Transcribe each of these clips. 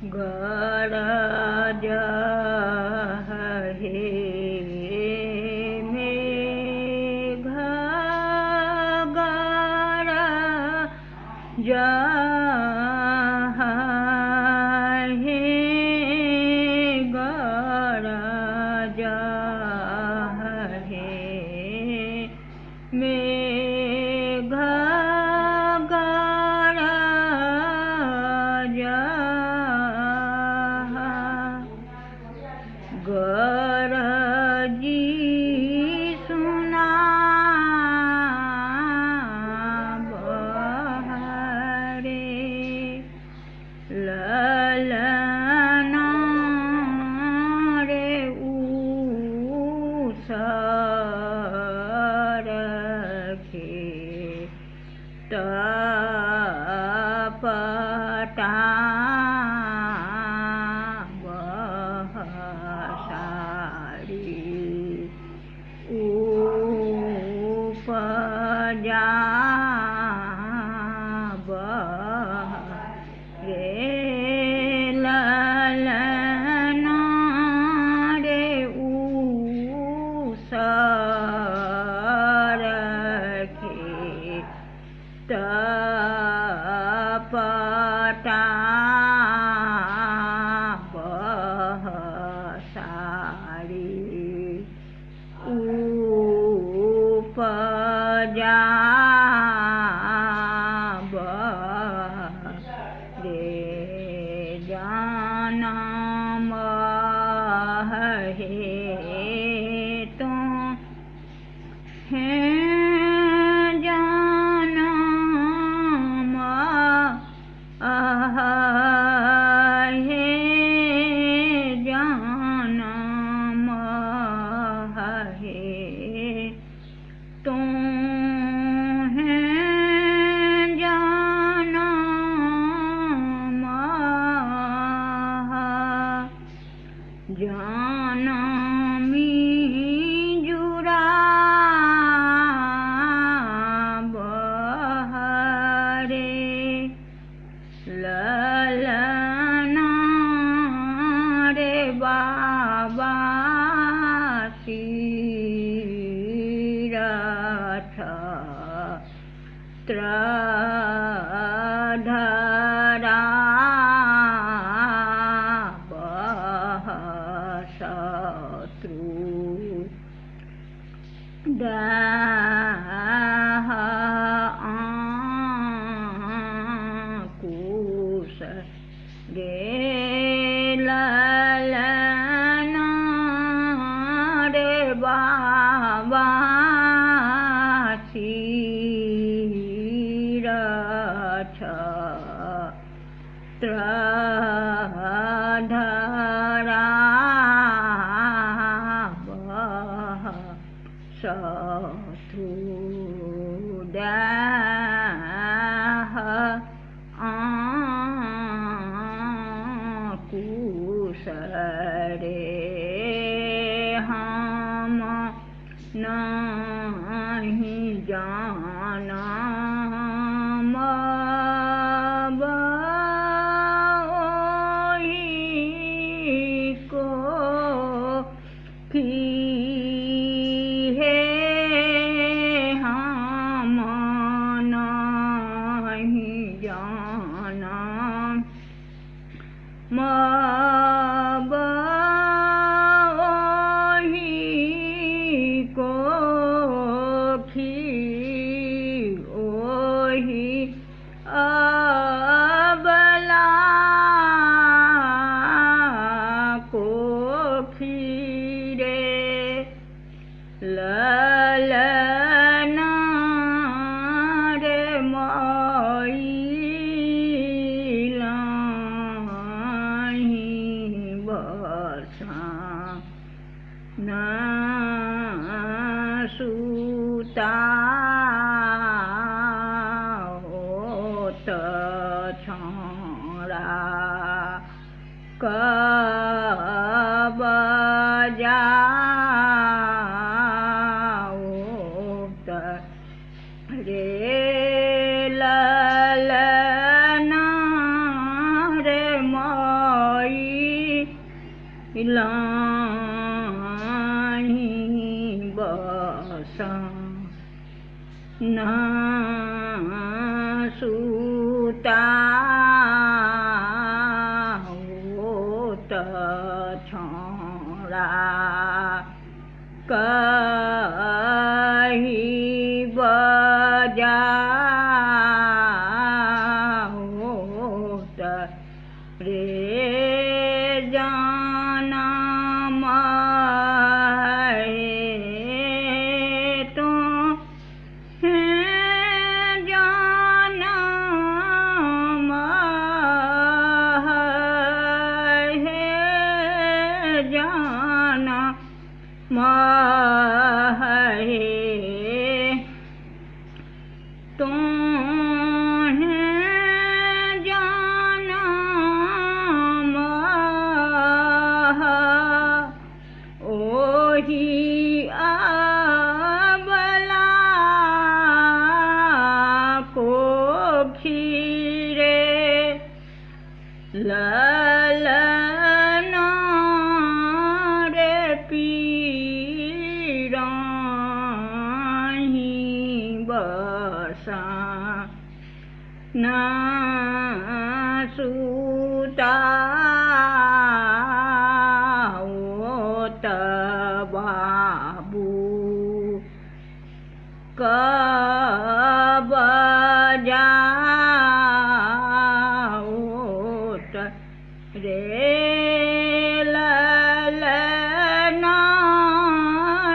गरज हे मेघ गरज हे गरज हे मेघ गरजी सुना बहरे ललना रे उसर के तपटा उपजा बहरे ललना रे उसर के तपटा बहसारी उपजा बहरे जनम हे तो है जनम हे जनम हे तो है जनम जनमी जुरा बहरे ललना रे बाबा तीरथ त्रधरा बहशत्रु दाह अंकुश गे ललना रे बाबा तीरथ त्रधरा बहशत्रु दाह अंकुश रे हम नहीं जानम ओही को है हम नहीं जानम ओही को ओही अबला को खीरे ललना रे माई बसा न सुता होत छोड़ा कब जाओ रे ललना रे લાણી બસા ના સુતા હોત છોડા કહી બજા હોત રે જાનમ તો હે જાનમ હે જાનમ હે તો લલના રે પીરાહી બસા ના સુતા હોત બાબુ કબજા હોત રે લલના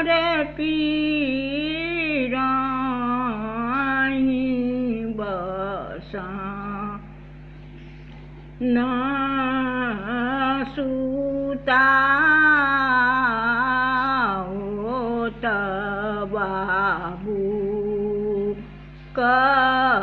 રે પીરાહી બસા ના સુતા હોત બાબુ કહી